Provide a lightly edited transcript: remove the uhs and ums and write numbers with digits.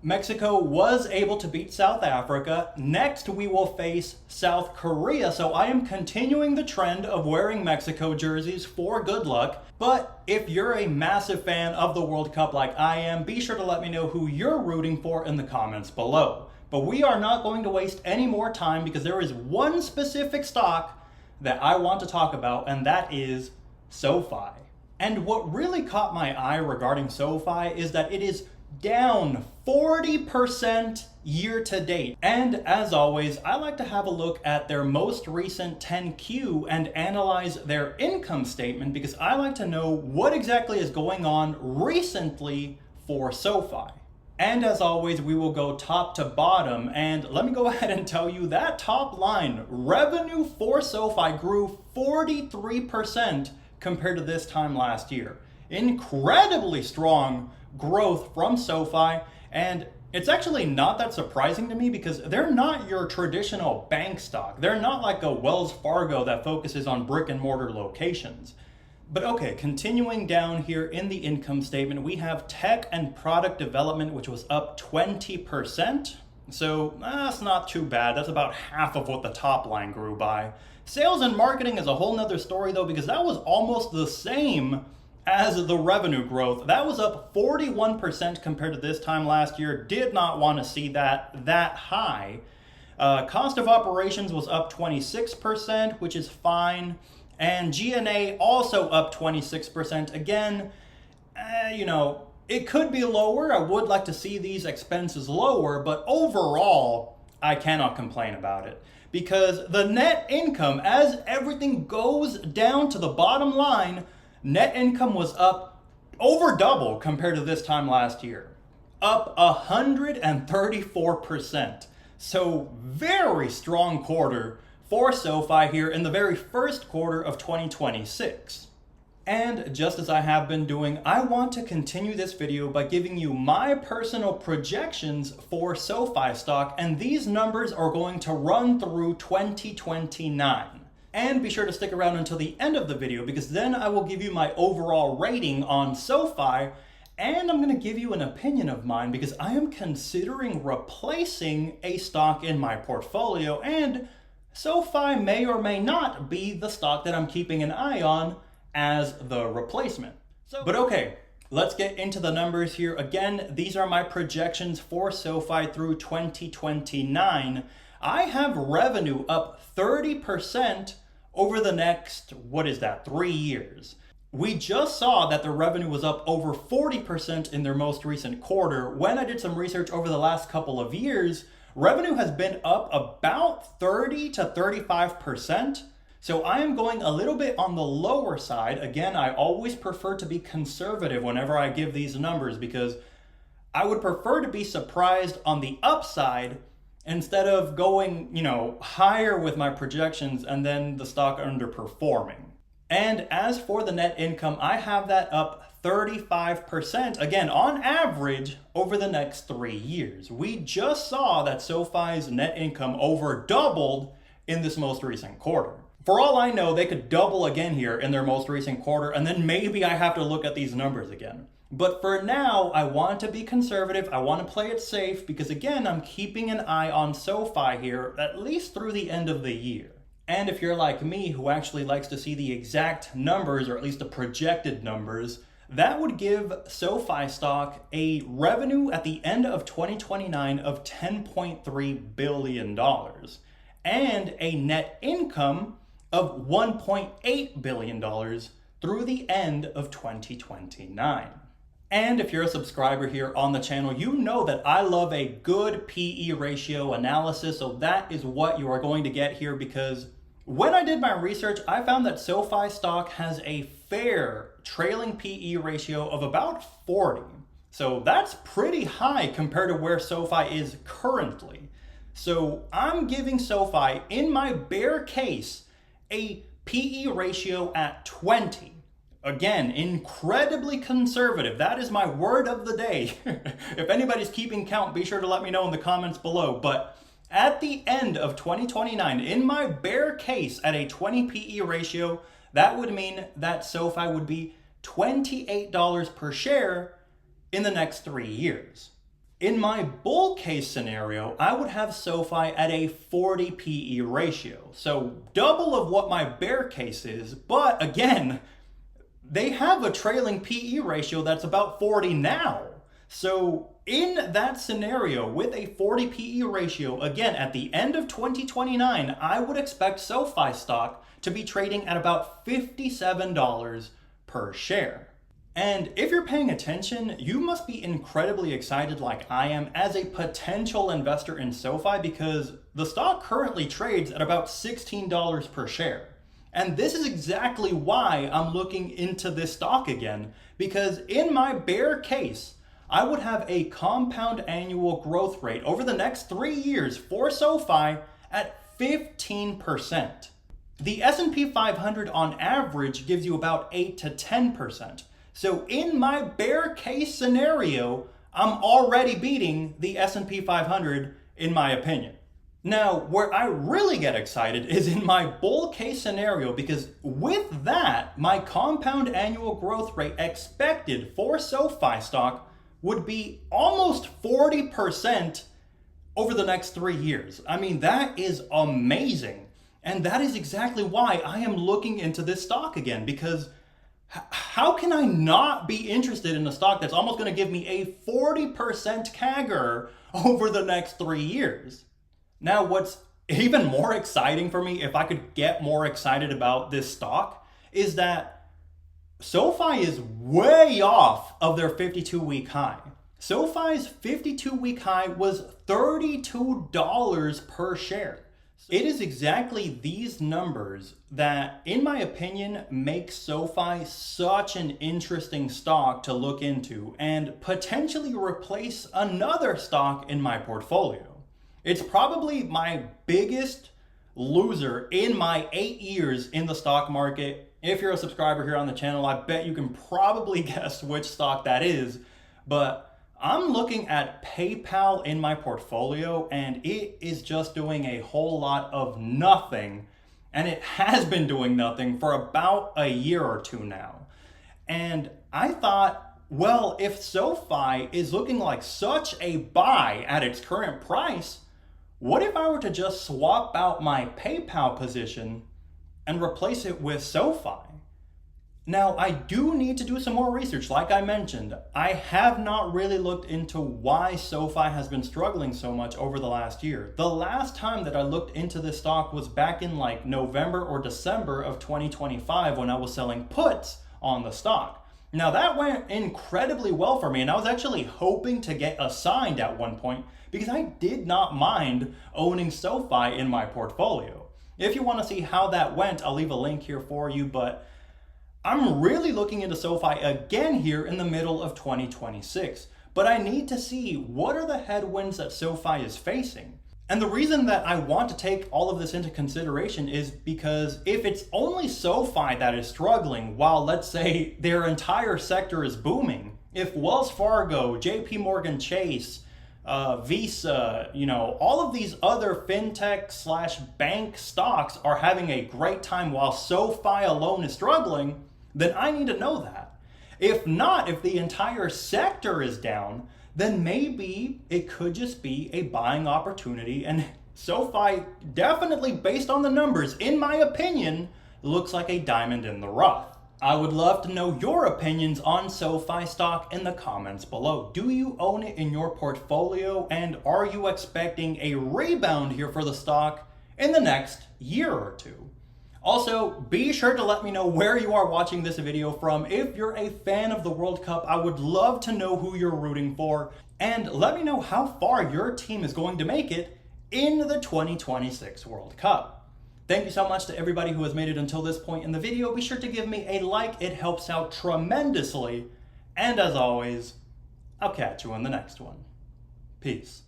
Mexico was able to beat South Africa. Next, we will face South Korea. So I am continuing the trend of wearing Mexico jerseys for good luck. But if you're a massive fan of the World Cup like I am, be sure to let me know who you're rooting for in the comments below. But we are not going to waste any more time because there is one specific stock that I want to talk about, and that is SOFI. And what really caught my eye regarding SOFI is that it is down 40% year to date. And as always, I like to have a look at their most recent 10Q and analyze their income statement because I like to know what exactly is going on recently for SOFI. And as always, we will go top to bottom. And let me go ahead and tell you that top line, revenue for SOFI grew 43% compared to this time last year. Incredibly strong growth from SOFI, and it's actually not that surprising to me because they're not your traditional bank stock. They're not like a Wells Fargo that focuses on brick and mortar locations. But okay, continuing down here in the income statement, we have tech and product development, which was up 20%. So that's not too bad. That's about half of what the top line grew by. Sales and marketing is a whole nother story though, because that was almost the same as the revenue growth. That was up 41% compared to this time last year. Did not want to see that high. Cost of operations was up 26%, which is fine. And G&A also up 26%. Again, it could be lower. I would like to see these expenses lower, but overall, I cannot complain about it. Because the net income, as everything goes down to the bottom line, net income was up over double compared to this time last year. Up 134%. So very strong quarter for SOFI here in the very first quarter of 2026. And just as I have been doing, I want to continue this video by giving you my personal projections for SOFI stock, and these numbers are going to run through 2029. And be sure to stick around until the end of the video because then I will give you my overall rating on SOFI, and I'm going to give you an opinion of mine because I am considering replacing a stock in my portfolio, and SOFI may or may not be the stock that I'm keeping an eye on as the replacement. But okay, let's get into the numbers here. Again, these are my projections for SOFI through 2029. I have revenue up 30% over the next, 3 years. We just saw that the revenue was up over 40% in their most recent quarter. When I did some research over the last couple of years, revenue has been up about 30 to 35%. So I am going a little bit on the lower side. Again, I always prefer to be conservative whenever I give these numbers because I would prefer to be surprised on the upside instead of going, higher with my projections and then the stock underperforming. And as for the net income, I have that up 35%, again, on average over the next 3 years. We just saw that SOFI's net income over doubled in this most recent quarter. For all I know, they could double again here in their most recent quarter, and then maybe I have to look at these numbers again. But for now, I want to be conservative. I want to play it safe because, again, I'm keeping an eye on SOFI here, at least through the end of the year. And if you're like me, who actually likes to see the exact numbers, or at least the projected numbers, that would give SOFI stock a revenue at the end of 2029 of $10.3 billion and a net income of $1.8 billion through the end of 2029. And if you're a subscriber here on the channel, you know that I love a good PE ratio analysis, so that is what you are going to get here because when I did my research, I found that SOFI stock has a fair trailing PE ratio of about 40. So that's pretty high compared to where SOFI is currently. So I'm giving SOFI, in my bear case, a PE ratio at 20. Again, incredibly conservative. That is my word of the day. If anybody's keeping count, be sure to let me know in the comments below. But at the end of 2029, in my bear case at a 20 PE ratio, that would mean that SOFI would be $28 per share in the next 3 years. In my bull case scenario, I would have SOFI at a 40 PE ratio. So double of what my bear case is, but again, they have a trailing PE ratio that's about 40 now. So in that scenario, with a 40 PE ratio, again, at the end of 2029, I would expect SOFI stock to be trading at about $57 per share. And if you're paying attention, you must be incredibly excited like I am as a potential investor in SOFI, because the stock currently trades at about $16 per share. And this is exactly why I'm looking into this stock again, because in my bear case, I would have a compound annual growth rate over the next 3 years for SOFI at 15%. The S&P 500 on average gives you about 8 to 10%. So in my bear case scenario, I'm already beating the S&P 500 in my opinion. Now, where I really get excited is in my bull case scenario, because with that, my compound annual growth rate expected for SOFI stock would be almost 40% over the next 3 years. I mean, that is amazing. And that is exactly why I am looking into this stock again, because how can I not be interested in a stock that's almost going to give me a 40% CAGR over the next 3 years? Now, what's even more exciting for me, if I could get more excited about this stock, is that SOFI is way off of their 52-week high. SOFI's 52-week high was $32 per share. It is exactly these numbers that, in my opinion, make SOFI such an interesting stock to look into and potentially replace another stock in my portfolio. It's probably my biggest loser in my 8 years in the stock market. If you're a subscriber here on the channel, I bet you can probably guess which stock that is, but I'm looking at PayPal in my portfolio, and it is just doing a whole lot of nothing, and it has been doing nothing for about a year or two now. And I thought, well, if SOFI is looking like such a buy at its current price, what if I were to just swap out my PayPal position and replace it with SOFI? Now, I do need to do some more research, like I mentioned. I have not really looked into why SOFI has been struggling so much over the last year. The last time that I looked into this stock was back in like November or December of 2025 when I was selling puts on the stock. Now, that went incredibly well for me, and I was actually hoping to get assigned at one point because I did not mind owning SOFI in my portfolio. If you want to see how that went, I'll leave a link here for you, but I'm really looking into SOFI again here in the middle of 2026, but I need to see what are the headwinds that SOFI is facing. And the reason that I want to take all of this into consideration is because if it's only SOFI that is struggling while, let's say, their entire sector is booming, if Wells Fargo, JP Morgan Chase, Visa, all of these other fintech / bank stocks are having a great time while SOFI alone is struggling, then I need to know that. If not, if the entire sector is down, then maybe it could just be a buying opportunity. And SOFI, definitely based on the numbers, in my opinion, looks like a diamond in the rough. I would love to know your opinions on SOFI stock in the comments below. Do you own it in your portfolio, and are you expecting a rebound here for the stock in the next year or two? Also, be sure to let me know where you are watching this video from. If you're a fan of the World Cup, I would love to know who you're rooting for, and let me know how far your team is going to make it in the 2026 World Cup. Thank you so much to everybody who has made it until this point in the video. Be sure to give me a like, it helps out tremendously. And as always, I'll catch you in the next one. Peace.